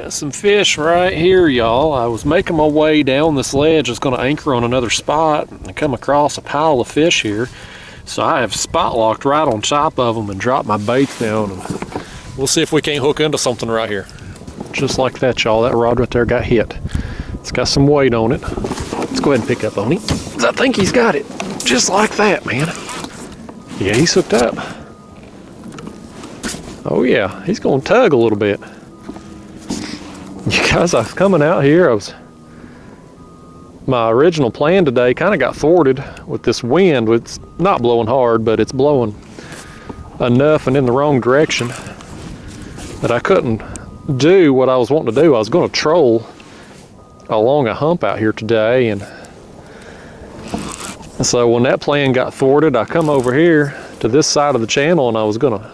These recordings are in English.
Got some fish right here, y'all. I was making my way down this ledge. I was going to anchor on another spot and come across a pile of fish here. So I have spot locked right on top of them and dropped my baits down. And we'll see if we can't hook into something right here. Just like that, y'all. That rod right there got hit. It's got some weight on it. Let's go ahead and pick up on him. I think he's got it. Just like that, man. Yeah, he's hooked up. Oh yeah, he's going to tug a little bit. You guys, I was coming out here. My original plan today kind of got thwarted with this wind. It's not blowing hard, but it's blowing enough and in the wrong direction that I couldn't do what I was wanting to do. I was going to troll along a hump out here today, and so when that plan got thwarted, I come over here to this side of the channel, and I was going to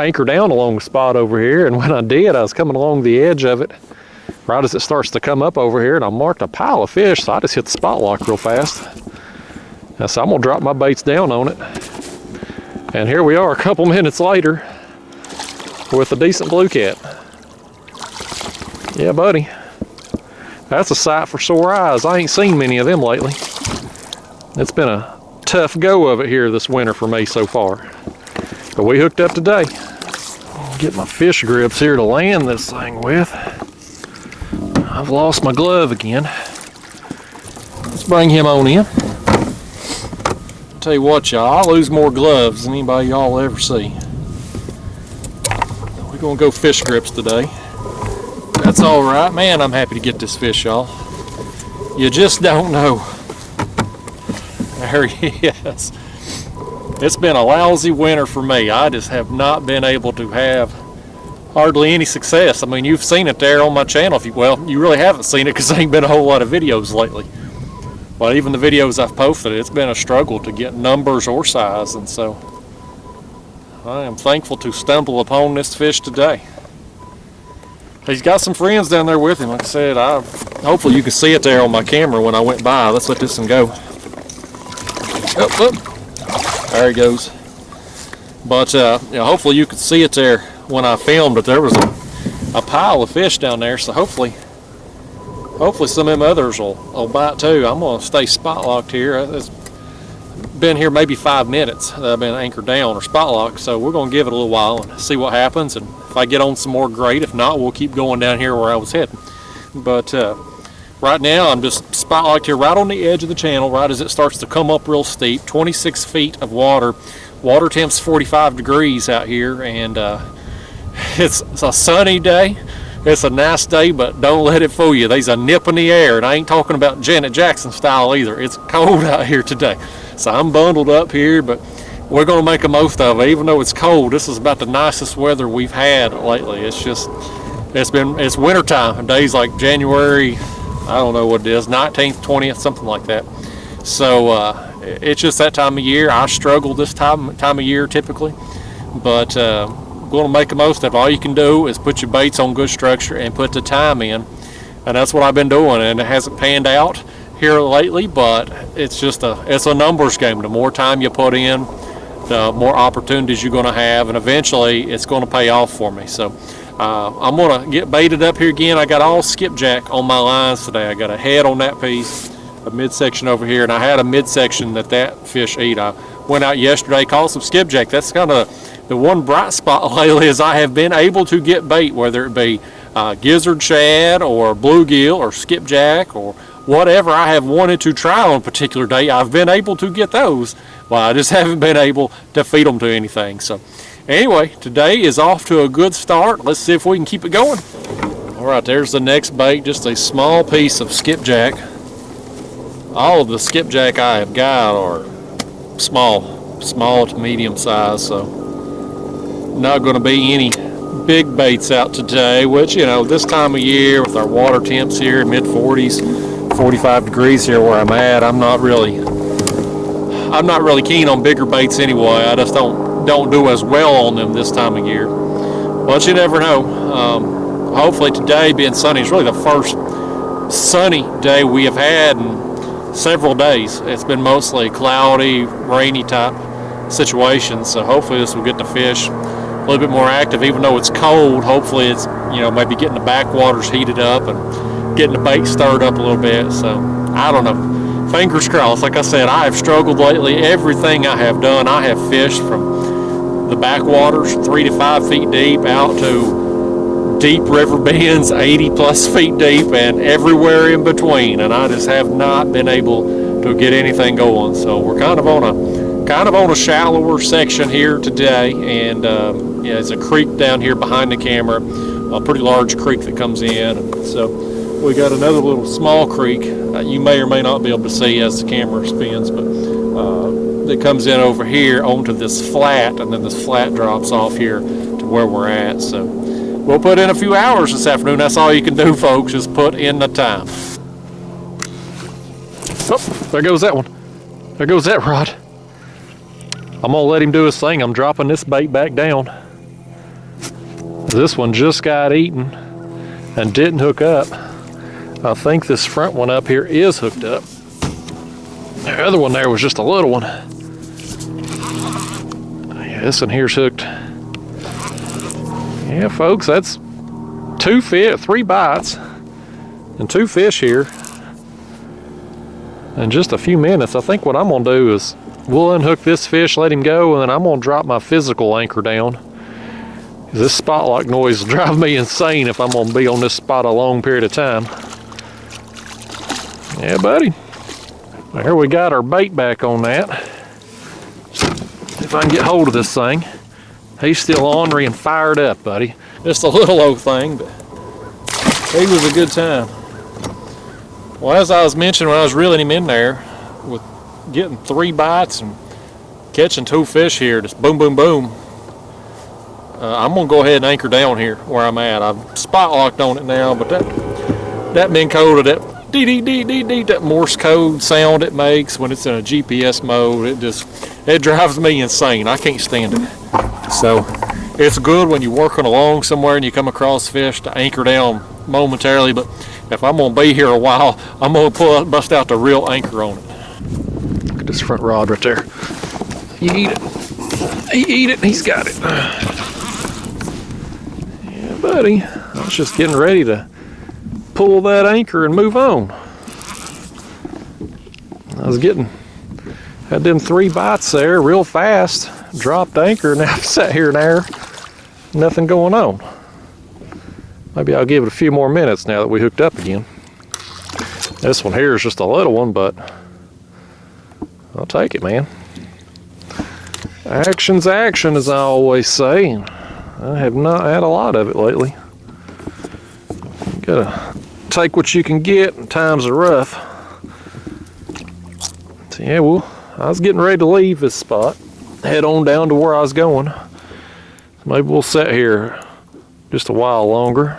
anchor down along the spot over here. And when I did, I was coming along the edge of it right as it starts to come up over here, and I marked a pile of fish, so I just hit the spot lock real fast. And so I'm gonna drop my baits down on it, and here we are a couple minutes later with a decent blue cat. Yeah, buddy, that's a sight for sore eyes. I ain't seen many of them lately. It's been a tough go of it here this winter for me so far, but we hooked up today. I'll get my fish grips here to land this thing with. I've lost my glove again. Let's bring him on in. I'll tell you what, y'all, I lose more gloves than anybody y'all ever see. We're gonna go fish grips today. That's all right, man. I'm happy to get this fish, y'all. You just don't know. There he is. It's been a lousy winter for me. I just have not been able to have hardly any success. I mean, you've seen it there on my channel. Well, you really haven't seen it because there ain't been a whole lot of videos lately. But even the videos I've posted, it's been a struggle to get numbers or size, and so I am thankful to stumble upon this fish today. He's got some friends down there with him. Like I said, hopefully you can see it there on my camera when I went by. Let's let this one go. Up, up. There he goes. But hopefully you could see it there when I filmed it. There was a pile of fish down there, so hopefully some of them others will bite too. I'm going to stay spot locked here. It's been here maybe 5 minutes that I've been anchored down or spot locked, so we're going to give it a little while and see what happens, and if I get on some more, great. If not, we'll keep going down here where I was heading. But right now I'm just spot locked here right on the edge of the channel, right as it starts to come up real steep. 26 feet of water. Water temp's 45 degrees out here, and it's a sunny day. It's a nice day, but don't let it fool you. There's a nip in the air, and I ain't talking about Janet Jackson style either. It's cold out here today. So I'm bundled up here, but we're going to make the most of it. Even though it's cold, this is about the nicest weather we've had lately. It's winter time. Days like January, I don't know what it is, 19th, 20th, something like that. So it's just that time of year. I struggle this time of year typically, but going to make the most of it. All you can do is put your baits on good structure and put the time in, and that's what I've been doing, and it hasn't panned out here lately, but it's a numbers game. The more time you put in, the more opportunities you're going to have, and eventually it's going to pay off for me. So I'm going to get baited up here again. I got all skipjack on my lines today. I got a head on that piece, a midsection over here, and I had a midsection that fish ate. I went out yesterday, caught some skipjack. That's kind of the one bright spot lately, is I have been able to get bait, whether it be gizzard shad or bluegill or skipjack or whatever I have wanted to try on a particular day. I've been able to get those. Well, I just haven't been able to feed them to anything. So anyway, today is off to a good start. Let's see if we can keep it going. All right, there's the next bait, just a small piece of skipjack. All of the skipjack I have got are small to medium size, so not going to be any big baits out today, which, you know, this time of year with our water temps here, mid-40s, 45 degrees here where I'm at, I'm not really keen on bigger baits anyway. I just don't do as well on them this time of year, but you never know. Hopefully today, being sunny, is really the first sunny day we have had in several days. It's been mostly cloudy, rainy type situations, so hopefully this will get the fish little bit more active, even though it's cold. Hopefully it's, you know, maybe getting the backwaters heated up and getting the bait stirred up a little bit. So I don't know, fingers crossed. Like I said, I have struggled lately. Everything I have done, I have fished from the backwaters 3 to 5 feet deep out to deep river bends 80 plus feet deep and everywhere in between, and I just have not been able to get anything going. So we're kind of on a shallower section here today, and yeah, it's a creek down here behind the camera, a pretty large creek that comes in. So we got another little small creek you may or may not be able to see as the camera spins, but that comes in over here onto this flat, and then this flat drops off here to where we're at. So we'll put in a few hours this afternoon. That's all you can do, folks, is put in the time. Oh, there goes that one. There goes that rod. I'm gonna let him do his thing. I'm dropping this bait back down. This one just got eaten and didn't hook up. I think this front one up here is hooked up. The other one there was just a little one. Yeah, this one here's hooked. Yeah, folks, that's 3 bites and 2 fish here in just a few minutes. I think what I'm gonna do is we'll unhook this fish, let him go, and then I'm gonna drop my physical anchor down. This spot lock noise will drive me insane if I'm gonna be on this spot a long period of time. Yeah, buddy. There we got our bait back on that. If I can get hold of this thing. He's still ornery and fired up, buddy. Just a little old thing, but he was a good time. Well, as I was mentioning when I was reeling him in there, with getting 3 bites and catching 2 fish here, just boom, boom, boom. I'm gonna go ahead and anchor down here where I'm at. I've spot locked on it now, but that Minn Kota, that dee-dee-dee-dee-dee, that Morse code sound it makes when it's in a GPS mode, it drives me insane. I can't stand it. So it's good when you're working along somewhere and you come across fish to anchor down momentarily, but if I'm gonna be here a while, I'm gonna bust out the real anchor on it. Look at this front rod right there. He eat it. He eat it. He's got it. Yeah, buddy. I was just getting ready to pull that anchor and move on. Had them 3 bites there real fast. Dropped anchor, and I've sat here in there. Nothing going on. Maybe I'll give it a few more minutes now that we hooked up again. This one here is just a little one, but I'll take it, man. Action's action, as I always say. I have not had a lot of it lately. You gotta take what you can get, and times are rough. So yeah, well, I was getting ready to leave this spot, head on down to where I was going. Maybe we'll sit here just a while longer.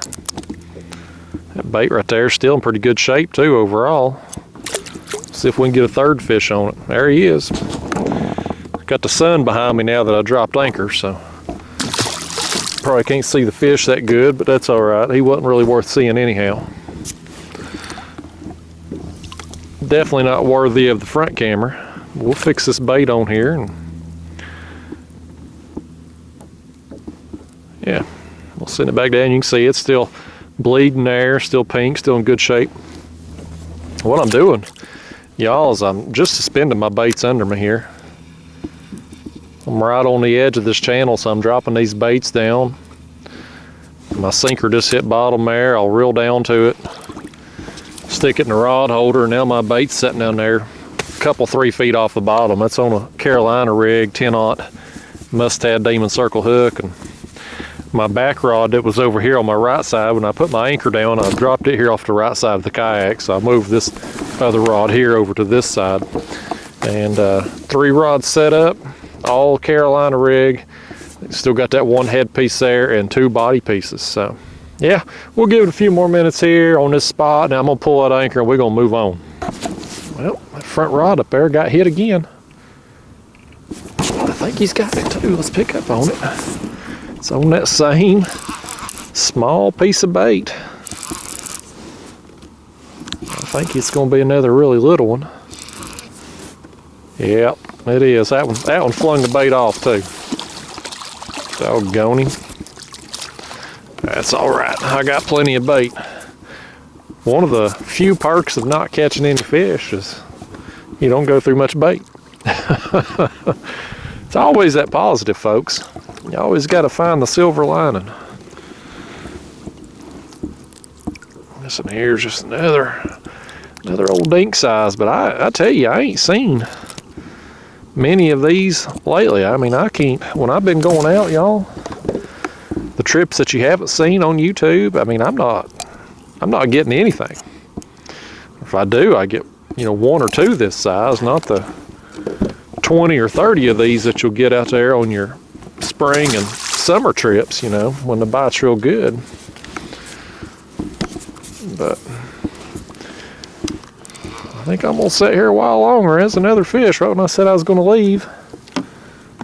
That bait right there is still in pretty good shape too overall. See if we can get a 3rd fish on it. There he is. Got the sun behind me now that I dropped anchor, so probably can't see the fish that good, but that's all right. He wasn't really worth seeing anyhow. Definitely not worthy of the front camera. We'll fix this bait on here, and yeah, we'll send it back down. You can see it's still bleeding there, still pink, still in good shape. What I'm doing, y'all, is I'm just suspending my baits under me here. I'm right on the edge of this channel, so I'm dropping these baits down. My sinker just hit bottom there. I'll reel down to it, stick it in the rod holder, and now my bait's sitting down there a couple 3 feet off the bottom. That's on a Carolina rig, 10-aught Mustad Demon Circle hook, and my back rod that was over here on my right side, when I put my anchor down, I dropped it here off the right side of the kayak, so I moved this other rod here over to this side. And 3 rods set up, all Carolina rig. Still got that 1 head piece there and 2 body pieces. So yeah, we'll give it a few more minutes here on this spot. Now I'm gonna pull that anchor and we're gonna move on. Well, that front rod up there got hit again. I think he's got it too. Let's pick up on it. It's on that same small piece of bait. I think it's gonna be another really little one. Yep, it is. That one flung the bait off too. Doggone him. That's alright. I got plenty of bait. One of the few perks of not catching any fish is you don't go through much bait. It's always that positive, folks. You always got to find the silver lining. This one here is just another old dink size, but I tell you, I ain't seen many of these lately. I mean, I can't, when I've been going out, y'all, the trips that you haven't seen on YouTube, I mean, I'm not getting anything. If I do, I get, you know, 1 or 2 this size, not the 20 or 30 of these that you'll get out there on your spring and summer trips, you know, when the bite's real good. But I think I'm gonna sit here a while longer. There's another fish right when I said I was gonna leave.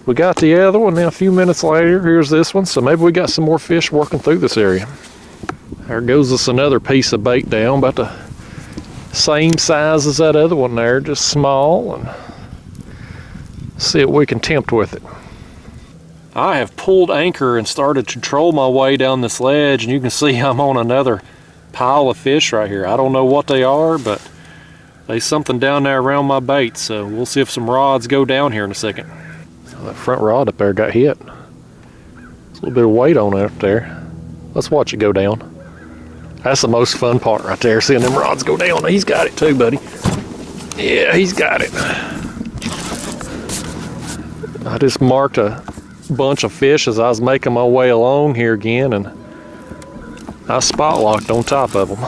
We got the other one, then a few minutes later, here's this one. So maybe we got some more fish working through this area. There goes us another piece of bait down, about the same size as that other one there, just small, and see what we can tempt with it. I have pulled anchor and started to troll my way down this ledge, and you can see I'm on another pile of fish right here. I don't know what they are, but there's something down there around my bait, so we'll see if some rods go down here in a second. Oh, that front rod up there got hit. There's a little bit of weight on it up there. Let's watch it go down. That's the most fun part right there, seeing them rods go down. He's got it too, buddy. Yeah, he's got it. I just marked a bunch of fish as I was making my way along here again, and I spot locked on top of them.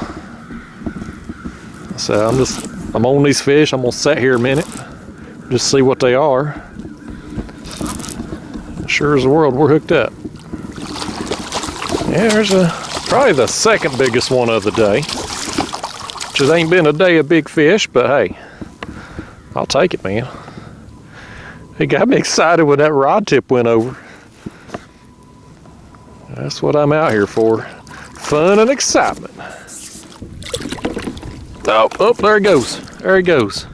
So I'm on these fish. I'm gonna sit here a minute, just see what they are. Sure as the world, we're hooked up. Yeah, there's probably the second biggest one of the day. Just ain't been a day of big fish, but hey, I'll take it, man. It got me excited when that rod tip went over. That's what I'm out here for. Fun and excitement. Oh, there he goes. There he goes.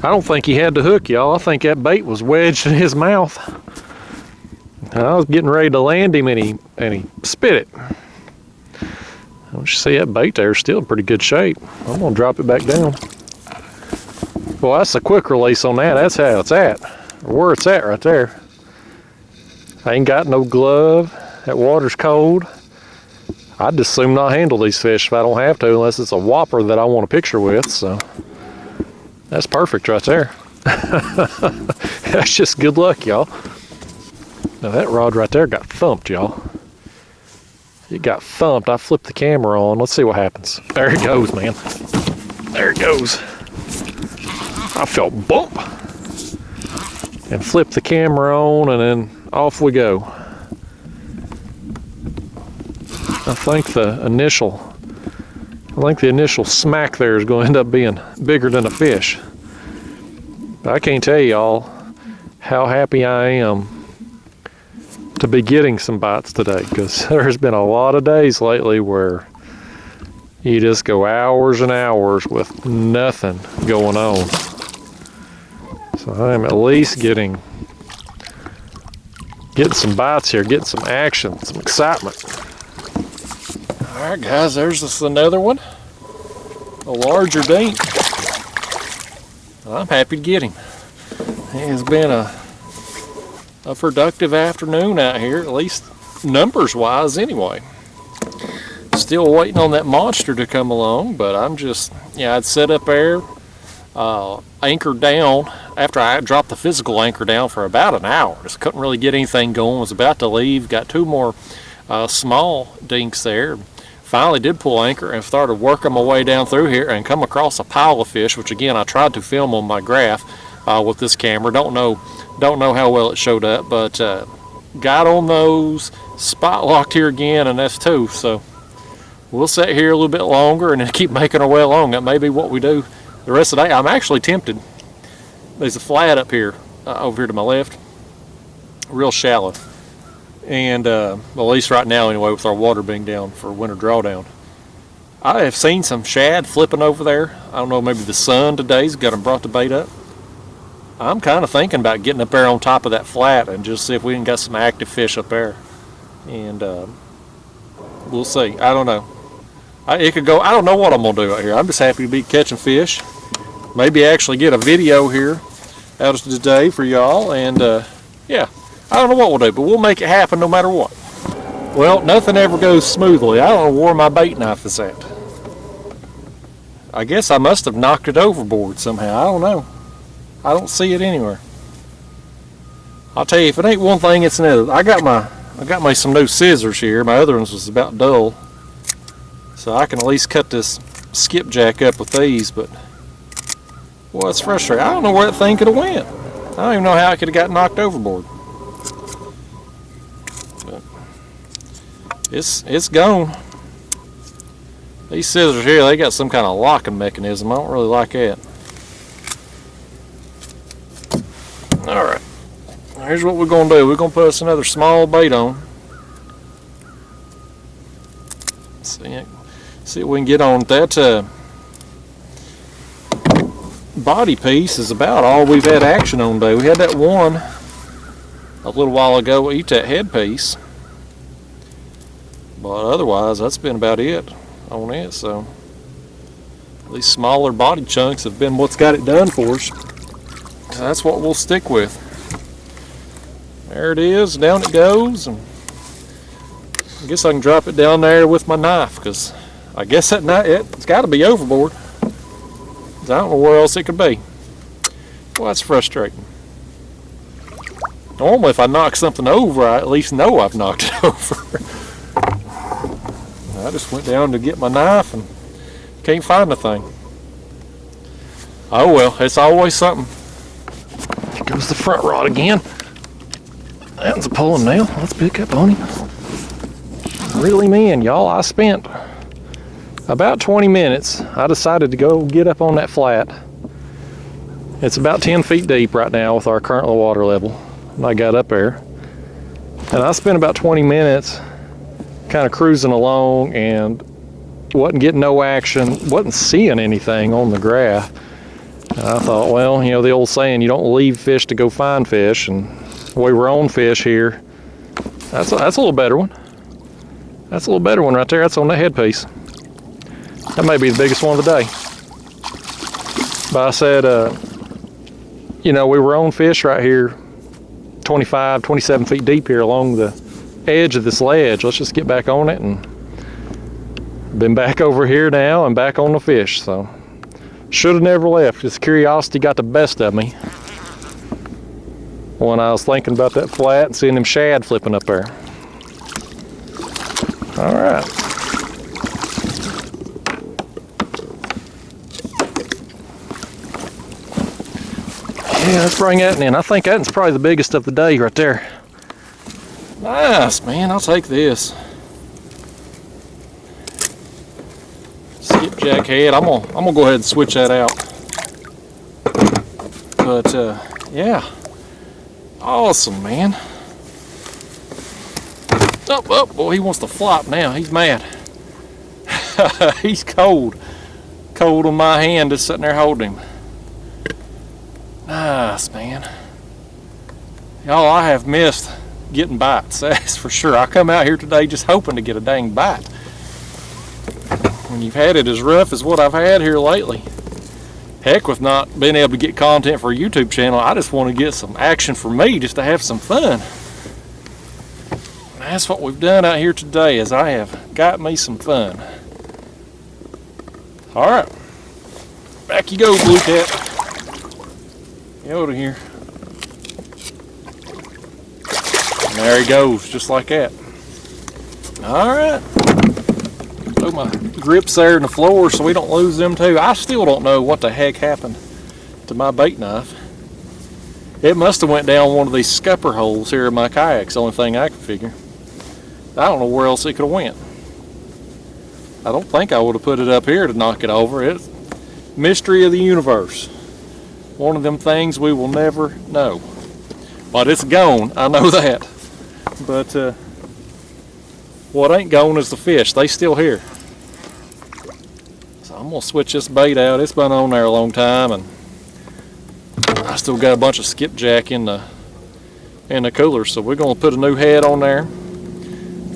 I don't think he had the hook, y'all. I think that bait was wedged in his mouth. I was getting ready to land him, and he spit it. Don't you see that bait there is still in pretty good shape. I'm gonna drop it back down. Well, that's a quick release on that. That's how it's at, or where it's at right there. I ain't got no glove. That water's cold. I'd just assume not handle these fish if I don't have to, unless it's a whopper that I want a picture with. So that's perfect right there. That's just good luck, y'all. Now that rod right there got thumped, y'all. It got thumped. I flipped the camera on. Let's see what happens. There it goes, man. There it goes. I felt bump. And flipped the camera on, and then off we go. I think the initial smack there is going to end up being bigger than a fish. But I can't tell y'all how happy I am to be getting some bites today, because there's been a lot of days lately where you just go hours and hours with nothing going on. So I'm at least getting some bites here, getting some action, some excitement. All right, guys, there's just another one, a larger dink. I'm happy to get him. It has been a productive afternoon out here, at least numbers wise anyway. Still waiting on that monster to come along, but I'm just, I'd set up there, anchored down after I dropped the physical anchor down for about an hour. Just couldn't really get anything going. Was about to leave, got 2 more small dinks there. Finally did pull anchor and started working my way down through here and come across a pile of fish, which again I tried to film on my graph with this camera. Don't know how well it showed up, but got on those, spot locked here again, and that's 2. So we'll sit here a little bit longer and then keep making our way along. That may be what we do the rest of the day. I'm actually tempted. There's a flat up here, over here to my left, real shallow. And at least right now anyway, with our water being down for winter drawdown. I have seen some shad flipping over there. I don't know, maybe the sun today's got them brought the bait up. I'm kind of thinking about getting up there on top of that flat and just see if we can get some active fish up there. And we'll see. I don't know. It could go. I don't know what I'm gonna do out here. I'm just happy to be catching fish. Maybe actually get a video here out of today for y'all. And yeah, I don't know what we'll do, but we'll make it happen no matter what. Well, nothing ever goes smoothly. I don't know where my bait knife is at. I guess I must have knocked it overboard somehow. I don't know. I don't see it anywhere. I'll tell you, if it ain't one thing, it's another. I got me some new scissors here. My other ones was about dull, so I can at least cut this skipjack up with these. But boy, it's frustrating. I don't know where that thing could have went. I don't even know how it could have got knocked overboard. But it's gone. These scissors here, they got some kind of locking mechanism. I don't really like that. Alright, here's what we're going to do. We're going to put us another small bait on. See if we can get on that. Body piece is about all we've had action on today. We had that one a little while ago. We'll eat that head piece. But otherwise, that's been about it on it. So these smaller body chunks have been what's got it done for us. That's what we'll stick with. There it is, down it goes, and I guess I can drop it down there with my knife, because I guess that knife, it's got to be overboard. I don't know where else it could be. Well, that's frustrating. Normally if I knock something over, I at least know I've knocked it over. I just went down to get my knife and can't find the thing. Oh well, it's always something. There goes the front rod again. That one's a pulling now. Let's pick up on him. Really, man, y'all, I spent about 20 minutes. I decided to go get up on that flat. It's about 10 feet deep right now with our current low water level. And I got up there. And I spent about 20 minutes kind of cruising along and wasn't getting no action, wasn't seeing anything on the graph. I thought, well, you know, the old saying, you don't leave fish to go find fish, and we were on fish here. That's a little better one. That's a little better one right there. That's on that headpiece. That may be the biggest one of the day. But I said, you know, we were on fish right here, 25, 27 feet deep here along the edge of this ledge. Let's just get back on it, and been back over here now and back on the fish. So should have never left. Just curiosity got the best of me when I was thinking about that flat and seeing them shad flipping up there. All right. Yeah, let's bring that in. I think that's probably the biggest of the day right there. Nice, man. I'll take this. Skipjack head. I'm gonna go ahead and switch that out. But yeah, awesome, man. Oh, boy, he wants to flop now. He's mad. He's cold on my hand, just sitting there holding him. Nice, man. Y'all, I have missed getting bites, that's for sure. I come out here today just hoping to get a dang bite. When you've had it as rough as what I've had here lately, heck with not being able to get content for a YouTube channel, I just want to get some action for me, just to have some fun. That's what we've done out here today, is I have got me some fun. Alright, back you go, Blue Cat. Get over here. And there he goes, just like that. Alright. Throw my grips there in the floor so we don't lose them too. I still don't know what the heck happened to my bait knife. It must have went down one of these scupper holes here in my kayak. It's the only thing I can figure. I don't know where else it could have went. I don't think I would have put it up here to knock it over. It's mystery of the universe. One of them things we will never know. But it's gone, I know that. But what ain't gone is the fish. They still here. So I'm gonna switch this bait out. It's been on there a long time, and I still got a bunch of skipjack in the cooler, so we're gonna put a new head on there.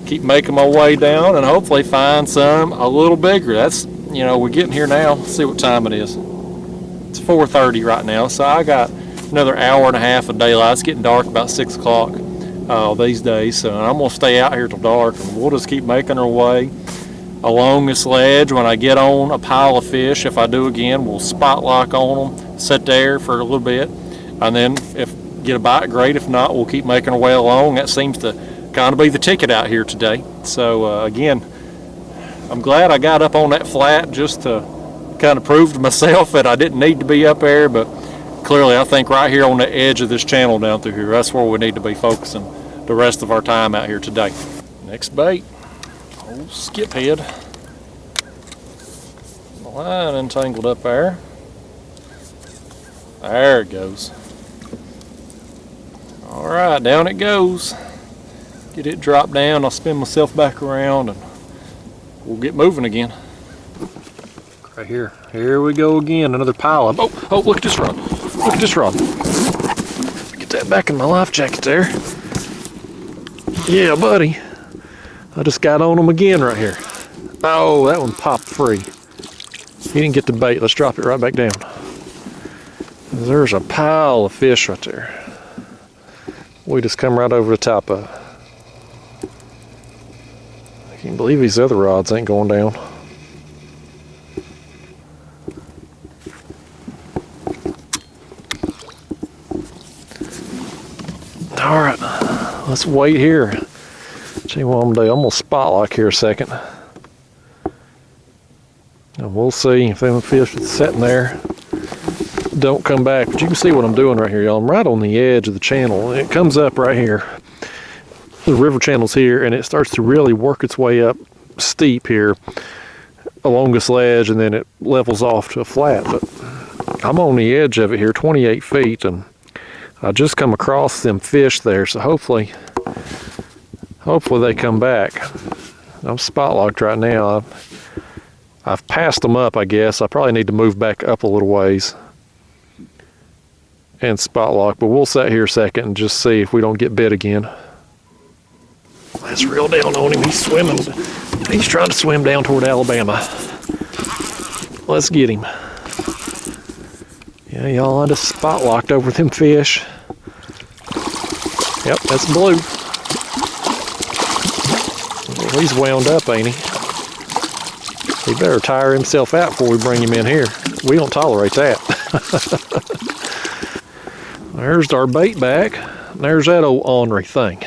Keep making my way down and hopefully find some a little bigger. That's, you know, we're getting here now. Let's see what time it is. It's 4:30 right now, so I got another hour and a half of daylight. It's getting dark about 6 o'clock these days, so I'm gonna stay out here till dark, and we'll just keep making our way along this ledge. When I get on a pile of fish, if I do again, we'll spot lock on them, sit there for a little bit, and then if get a bite, great. If not, we'll keep making our way along. That seems to kind of be the ticket out here today. So again, I'm glad I got up on that flat just to kind of prove to myself that I didn't need to be up there, but clearly I think right here on the edge of this channel down through here, that's where we need to be focusing the rest of our time out here today. Next bait, old skip head. The line entangled up there. There it goes. All right, down it goes. Get it dropped down, I'll spin myself back around and we'll get moving again. Right here, here we go again, another pile of, oh, look at this rod, look at this rod. Get that back in my life jacket there. Yeah, buddy, I just got on them again right here. Oh, that one popped free. He didn't get the bait, let's drop it right back down. There's a pile of fish right there. We just come right over the top of it. I can't believe these other rods ain't going down. Alright, let's wait here. See what I'm gonna do. I'm gonna spot lock here a second. And we'll see if them fish that's sitting there don't come back. But you can see what I'm doing right here, y'all. I'm right on the edge of the channel. It comes up right here. The river channel's here, and it starts to really work its way up steep here along this ledge, and then it levels off to a flat. But I'm on the edge of it here, 28 feet, and I just come across them fish there, so hopefully they come back. I'm spot locked right now. I've passed them up, I guess. I probably need to move back up a little ways and spot lock, but we'll sit here a second and just see if we don't get bit again. Let's reel down on him. He's swimming. He's trying to swim down toward Alabama. Let's get him. Yeah, y'all, I just spot locked over them fish. Yep, that's blue. Well, he's wound up, ain't he? He better tire himself out before we bring him in here. We don't tolerate that. There's our bait back. There's that old ornery thing.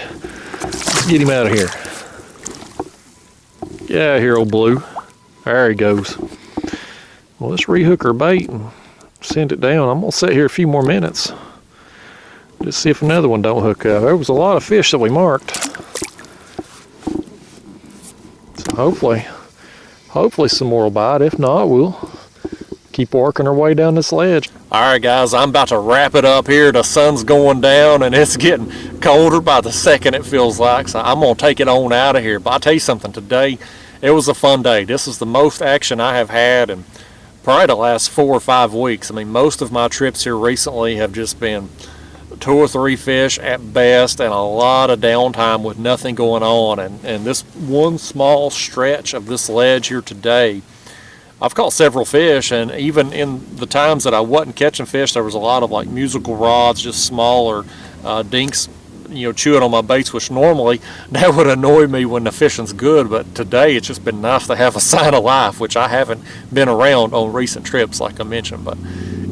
Let's get him out of here. Get out of here, old blue. There he goes. Well, let's rehook our bait and send it down. I'm gonna sit here a few more minutes. Just see if another one don't hook up. There was a lot of fish that we marked. So hopefully some more will bite. If not, we'll keep working our way down this ledge. All right, guys, I'm about to wrap it up here. The sun's going down and it's getting colder by the second, it feels like. So I'm gonna take it on out of here. But I'll tell you something, today it was a fun day. This is the most action I have had in probably the last 4 or 5 weeks. I mean, most of my trips here recently have just been 2 or 3 fish at best and a lot of downtime with nothing going on. And this one small stretch of this ledge here today, I've caught several fish, and even in the times that I wasn't catching fish, there was a lot of like musical rods, just smaller dinks, you know, chewing on my baits, which normally that would annoy me when the fishing's good, but today it's just been nice to have a sign of life, which I haven't been around on recent trips like I mentioned. But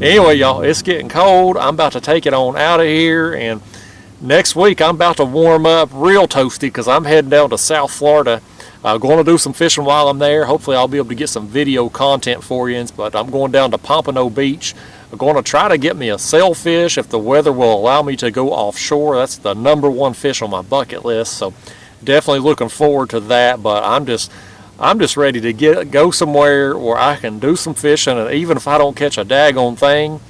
anyway, y'all, it's getting cold. I'm about to take it on out of here, and next week I'm about to warm up real toasty because I'm heading down to South Florida. Going to do some fishing while I'm there. Hopefully I'll be able to get some video content for you, but I'm going down to Pompano Beach. I'm going to try to get me a sailfish if the weather will allow me to go offshore. That's the #1 fish on my bucket list, so definitely looking forward to that. But I'm just ready to go somewhere where I can do some fishing, and even if I don't catch a daggone thing,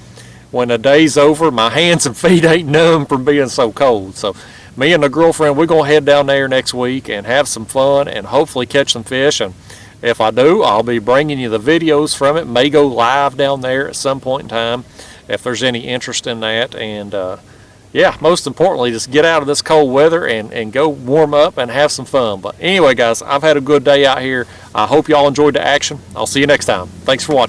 when the day's over, my hands and feet ain't numb from being so cold. So me and the girlfriend, we're going to head down there next week and have some fun and hopefully catch some fish. And if I do, I'll be bringing you the videos from it. May go live down there at some point in time. if there's any interest in that. And yeah, most importantly, just get out of this cold weather and go warm up and have some fun. But anyway, guys, I've had a good day out here. I hope y'all enjoyed the action. I'll see you next time. Thanks for watching.